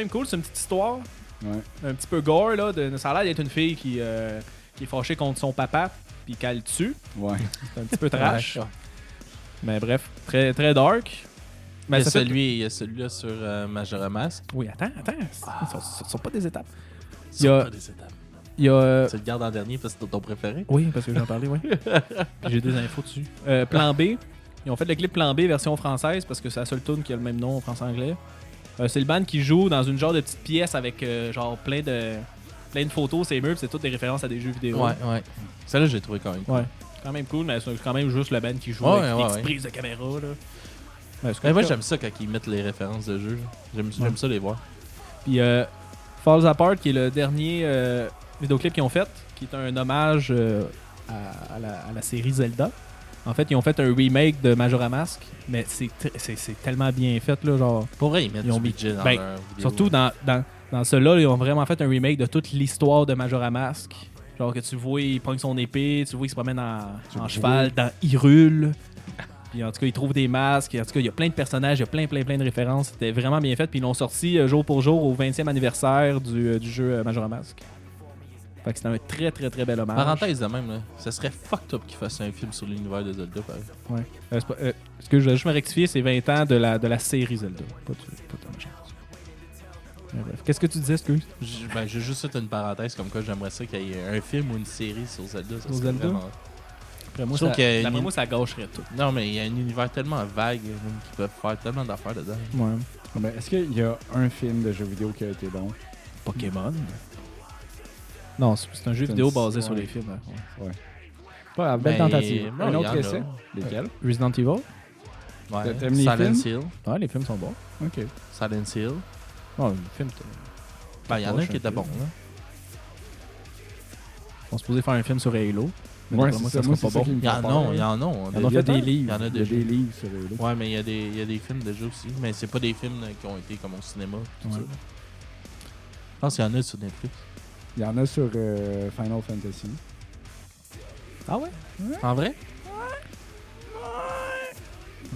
cool, c'est une petite histoire, Ouais. un petit peu gore, là, ça a l'air d'être une fille qui est fâchée contre son papa, puis qu'elle tue. Ouais. C'est un petit peu trash, Ouais. mais bref, très, très dark. Il Mais y a ça fait- celui-là sur Majora Mask. Oui, attends, ils sont pas des étapes. C'est Il y a- pas des étapes. Il y a... Tu le gardes en dernier parce que c'est ton préféré. Oui, parce que j'en parlais, oui. Puis j'ai des infos dessus. Plan B. Ils ont fait le clip Plan B version française parce que c'est la seule tune qui a le même nom en français-anglais. C'est le band qui joue dans une genre de petite pièce avec genre plein de photos, ces murs, c'est toutes des références à des jeux vidéo. Ouais. Celle-là, j'ai trouvé quand même cool. Ouais. Quand même cool, mais c'est quand même juste le band qui joue Ouais, avec ouais, des petites ouais. prises de caméra. Là. Ouais, c'est Mais moi, cool. j'aime ça quand ils mettent les références de jeu. J'aime ça les voir. Puis Falls Apart, qui est le dernier vidéoclip qu'ils ont fait, qui est un hommage à la série Zelda. En fait, ils ont fait un remake de Majora Mask, mais c'est tellement bien fait, là, genre... Pour vrai, ils mettent Ils ont du mis- budget dans ben, leur vidéo. Surtout dans ceux-là, ils ont vraiment fait un remake de toute l'histoire de Majora Mask. Genre que tu vois, il pogne son épée, tu vois, il se promène en cheval, dans Hyrule. Puis en tout cas, il trouve des masques. En tout cas, il y a plein de personnages, il y a plein de références. C'était vraiment bien fait. Puis ils l'ont sorti jour pour jour au 20e anniversaire du jeu Majora Mask. Fait que c'était un très bel hommage. Parenthèse de même, là. Ça serait fucked up qu'ils fassent un film sur l'univers de Zelda, pareil. Ouais. Ce que je vais juste me rectifier, c'est 20 ans de la série Zelda. Pas de méchant. Mais bref. Qu'est-ce que tu disais, excuse? J'ai juste fait une parenthèse comme quoi j'aimerais ça qu'il y ait un film ou une série sur Zelda. Ça Sur serait Zelda? vraiment... Après moi, Je trouve que- d'après moi, ça gâcherait tout. Non, mais il y a un univers tellement vague qu'ils peuvent faire tellement d'affaires dedans. Ouais. Ben, est-ce qu'il y a un film de jeu vidéo qui a été bon? Pokémon? Non, c'est un jeu C'est vidéo une- basé sur ouais. les films. Ouais. Pas belle Ben, tentative. non, Un il y autre en essai? a. Lesquels? Resident Evil? Ouais. T'aimes les Silent films? Hill. Ouais, les films sont bons. Ok. Silent Hill. Non, les films, Ben, il y en a un proche qui un était peu. bon, là. on se posait faire un film sur Halo. Mais Ouais, d'après c'est moi, ça. ça Moi, sera c'est pas ça qui bon. me Il y fait en peur. a, il y en a. Il y en a des livres. Il y en a des livres sur Halo. Ouais, mais il y a des films déjà aussi. Mais c'est pas des films qui ont été comme au cinéma. Tout Ouais. ça. Je pense qu'il y en a sur Netflix. Il y en a sur Final Fantasy. Ah ouais? En vrai?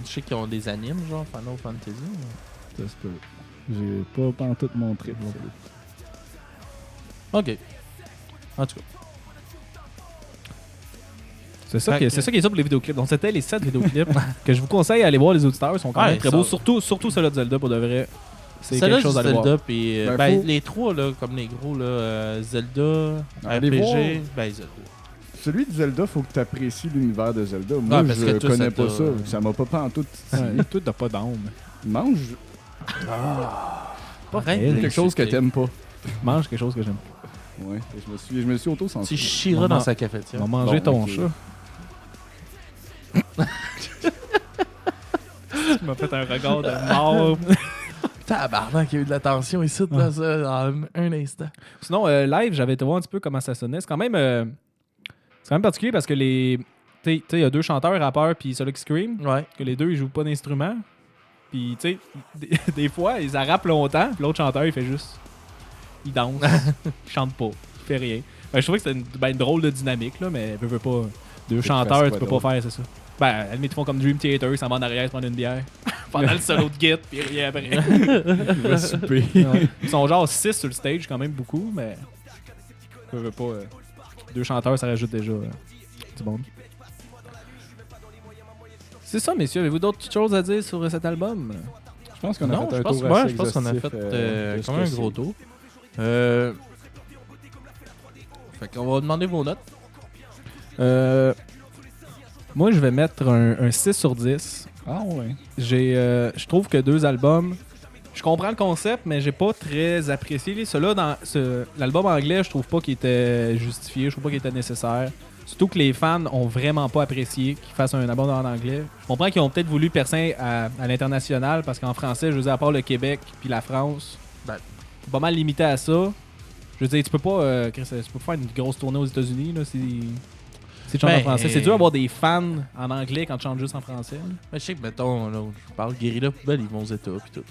Je sais qu'ils ont des animes, genre Final Fantasy. mais- Ça se peut. J'ai pas pantoute mon trip. Ok. En tout cas. C'est ça, Fait qui que- c'est ça qui est ça pour les vidéoclips. Donc, c'était les 7 vidéoclips que je vous conseille à aller voir. Les auditeurs, ils sont quand Ouais, même très ça- beaux. Surtout ceux-là de Zelda, pour de vrai. C'est Celle-là, quelque chose à aller voir. Zelda, puis Ben, faut- les trois, là, comme les gros, là, Zelda, Allez RPG, voir. ben Zelda. Celui de Zelda, faut que tu apprécies l'univers de Zelda. Moi, parce je que toi, connais ça pas t'a- ça. Ça m'a pas pantoute titillé. Ouais, tout n'a pas d'âme. Mange Arrête réel. de quelque chose que l'insulter. t'aimes pas. Mange quelque chose que j'aime. Ouais, je me suis Tu auto-censuré. chieras Maman- dans sa On cafetière. va manger Bon, ton ok. chat. Tu m'as fait un regard de mort. Tabarnak, il y a eu de la tension ici, dans ça, en un instant. Sinon, live, j'avais été voir un petit peu comment ça sonnait. C'est quand même particulier parce que les. Tu sais, il y a deux chanteurs, rappeurs, puis celui qui scream. Ouais. Que les deux, ils jouent pas d'instrument. Puis, tu sais, des fois, ils rappent longtemps, puis l'autre chanteur, il fait juste. Il danse. Il chante pas. Il fait rien. Ben, je trouvais que c'était une drôle de dynamique, là, mais veux pas. Deux tu chanteurs, fasses tu peux quoi pas faire, c'est ça. Ben, à la limite, ils font comme Dream Theater, ils s'en vont en arrière, ils se prennent une bière. Pendant le solo de git, puis rien après. Il va souper. Ouais. Ils sont genre 6 sur le stage, quand même beaucoup, mais. Veux pas. Deux chanteurs, ça rajoute déjà du monde. C'est ça, messieurs. Avez-vous d'autres choses à dire sur cet album? Je pense qu'on a Non, fait je un pense, tour ouais, assez je pense qu'on a exhaustif, fait de ce quand même un que gros c'est. tour. Fait qu'on va demander vos notes. Moi, je vais mettre un 6 sur 10. Ah ouais. Je trouve que deux albums. Je comprends le concept, mais j'ai pas très apprécié. Celui-là, l'album anglais, je trouve pas qu'il était justifié. Je trouve pas qu'il était nécessaire. Surtout que les fans ont vraiment pas apprécié qu'ils fassent un album en anglais. Je comprends qu'ils ont peut-être voulu percer à l'international parce qu'en français, je veux dire, à part le Québec puis la France, Ben. c'est pas mal limité à ça. Je veux dire, tu peux pas, Chris, tu peux pas faire une grosse tournée aux États-Unis là, si tu chantes en Ben, français. C'est dur d'avoir des fans en anglais quand tu chantes juste en français. là. Mais je sais que, mettons, là, je parle Guerrilla Poubelle, ils vont aux États pis tout.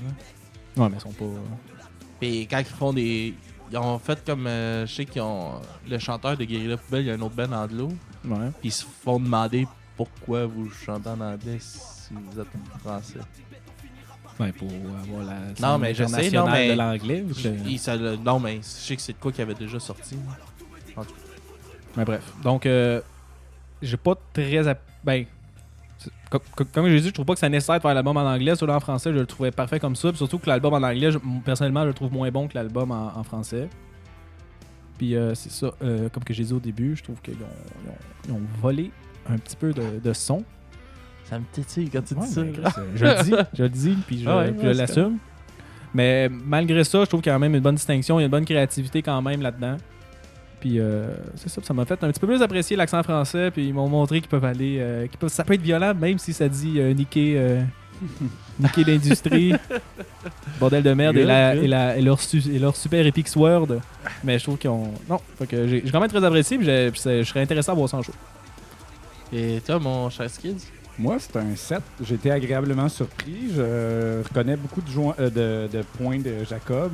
Là. Ouais, mais ils sont pas. Puis quand ils font des. Ils ont fait comme. Je sais qu'ils ont. Le chanteur de Guerrilla Poubelle, il y a un autre band anglo. Ouais. Puis ils se font demander pourquoi vous chantez en anglais si vous êtes en français. Ouais, pour avoir la scène Non, mais je sais, non, internationale mais- de l'anglais. vu que- Non, mais je sais que c'est de quoi qui avait déjà sorti. Mais bref. Donc, j'ai pas très. Ben. Comme j'ai dit, je trouve pas que c'est nécessaire de faire l'album en anglais. Celui-là en français, je le trouvais parfait comme ça. Puis surtout que l'album en anglais, personnellement, je le trouve moins bon que l'album en français. Puis c'est ça, comme que j'ai dit au début, je trouve qu'ils ont volé un petit peu de son. Ça me tétille quand tu Ouais, dis ça. mais je le dis, puis je, Ah ouais, puis je ouais, l'assume. Mais malgré ça, je trouve qu'il y a quand même une bonne distinction, il y a une bonne créativité quand même là-dedans. Puis c'est ça, ça m'a fait un petit peu plus apprécier l'accent français, puis ils m'ont montré qu'ils peuvent aller... ça peut être violent, même si ça dit niquer l'industrie, bordel de merde, Good, et leur super epic sword. Mais je trouve qu'ils ont... Non, fait que j'ai quand même très apprécié, puis je serais intéressé à voir ça en show. Et toi, mon cher Skids? Moi, c'est un 7. J'ai été agréablement surpris. Je reconnais beaucoup de points de Jacob.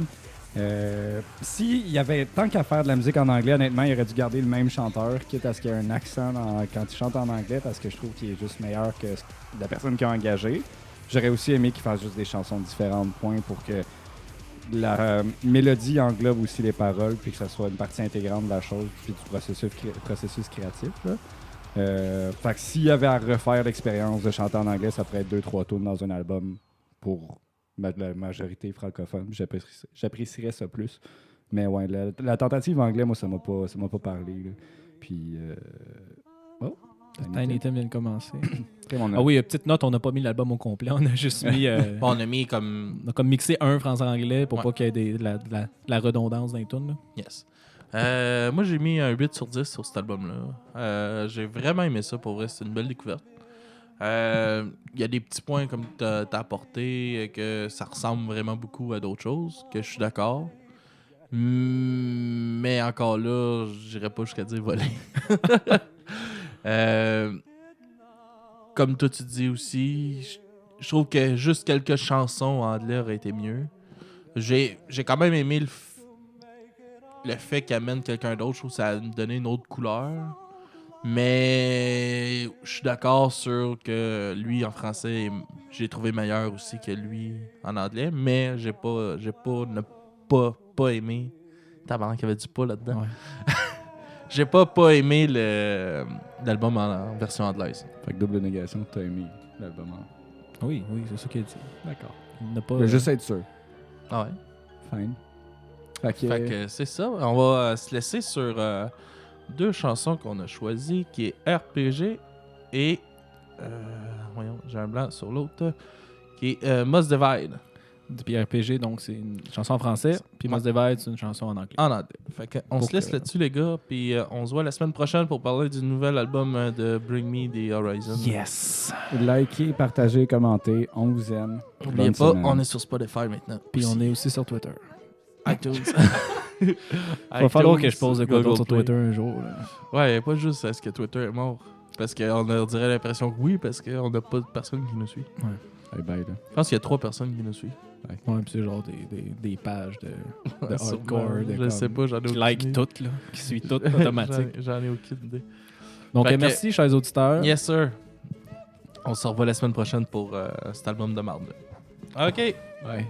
S'il y avait tant qu'à faire de la musique en anglais, honnêtement, il aurait dû garder le même chanteur, quitte à ce qu'il y ait un accent quand il chante en anglais, parce que je trouve qu'il est juste meilleur que la personne qui a engagé. J'aurais aussi aimé qu'il fasse juste des chansons différentes, point, pour que la mélodie englobe aussi les paroles, puis que ça soit une partie intégrante de la chose, puis du processus créatif. Là. Fait que s'il y avait à refaire l'expérience de chanter en anglais, ça pourrait être 2-3 tours dans un album pour la majorité francophone. J'apprécierais ça plus. Mais ouais, la tentative anglais, moi, ça m'a pas parlé. Là. Puis... Tiny Tim vient de commencer. Ah Oui, petite note, on n'a pas mis l'album au complet. On a juste mis... Bon, on a mis comme... on a comme mixé un français-anglais pour Ouais. pas qu'il y ait de la redondance dans les tunes. là. Yes. Moi, j'ai mis un 8 sur 10 sur cet album-là. J'ai vraiment aimé ça. Pour vrai, c'est une belle découverte. Il y a des petits points comme tu as apporté, que ça ressemble vraiment beaucoup à d'autres choses, que je suis d'accord. Mais encore là, j'irais pas jusqu'à dire voler. Comme toi tu dis aussi, je trouve que juste quelques chansons en anglais auraient été mieux. J'ai quand même aimé le fait qu'il amène quelqu'un d'autre. Je trouve que ça a donné une autre couleur. Mais je suis d'accord sur que lui en français, j'ai trouvé meilleur aussi que lui en anglais. Mais j'ai pas aimé. Tabarnak, qu'il y avait du pas là-dedans. Ouais. J'ai pas aimé l'album en version anglaise. Fait que double négation, t'as aimé l'album. Oui, c'est ça qu'il a dit. D'accord. Il n'a pas... Je veux juste être sûr. Ah ouais. Fine. Fait Fait que c'est ça. On va se laisser sur 2 chansons qu'on a choisies, qui est RPG et... voyons, j'ai un blanc sur l'autre. Qui est Must Divide. Puis RPG, donc c'est une chanson en français. Puis Must Divide, c'est une chanson en anglais. En anglais. Fait que on se laisse là-dessus, les gars. Puis on se voit la semaine prochaine pour parler du nouvel album de Bring Me the Horizon. Yes! likez, partagez, commentez. On vous aime. N'oubliez Bonne pas, semaine. on est sur Spotify maintenant. Puis on est aussi sur Twitter. iTunes. Il va falloir que je pose de quoi Google d'autre sur Play. Twitter un jour. Là. Ouais, pas juste est-ce que Twitter est mort. Parce qu'on dirait l'impression que oui, parce qu'on n'a pas de personne qui nous suit. Bye bye, là. Je pense qu'il y a 3 personnes qui nous suivent. Ouais, puis c'est genre des pages de hardcore. Sûrement. Je sais pas, j'en ai Qui aucune like idée. toutes, là. Qui suit toutes automatique. J'en ai aucune idée. Donc, Fait que- merci, chers auditeurs. Yes, sir. On se revoit la semaine prochaine pour cet album de marde. OK. Bye.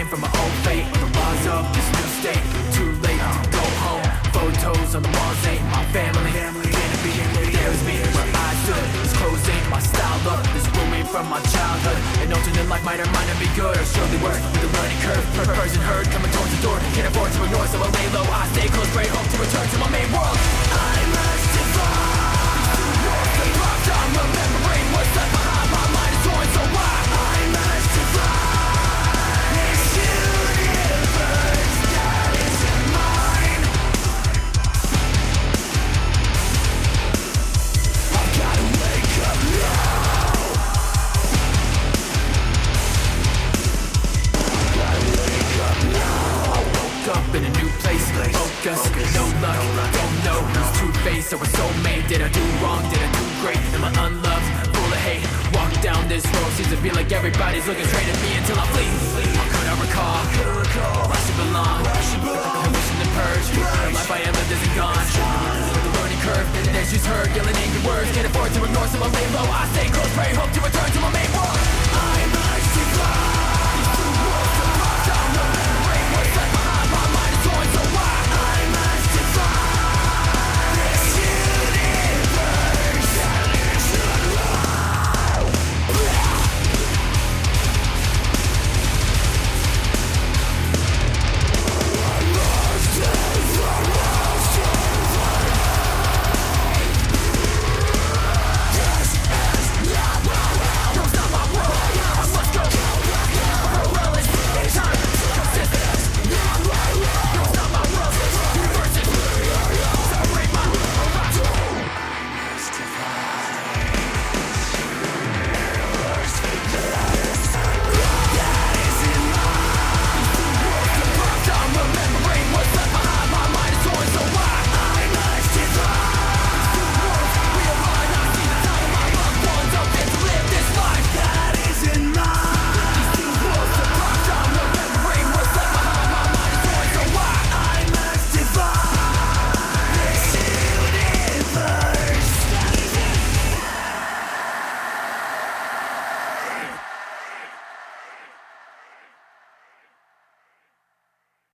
from my old fate, the laws of this new state. Too late to go home. Photos on the walls ain't my family. Can't be there's me where I stood. This clothes ain't my style. Look, this roommate from my childhood. An alternate life might or might not be good, or surely worse with a learning curve. Person heard coming towards the door. Can't afford to ignore, so I lay low. I stay close, pray hope to return to my main world. I must divide. I'm remembering what's left behind. My mind is torn, so why? I must divide this universe that isn't mine. I've gotta wake up now. I've gotta wake up now. I woke up in a new place, focus, no luck, don't know who's two-faced or a soulmate. Did I do wrong? Did I do great? Am I unloved? Full of hate. Walk down this road, seems to feel like everybody's looking straight at me until I flee. How could I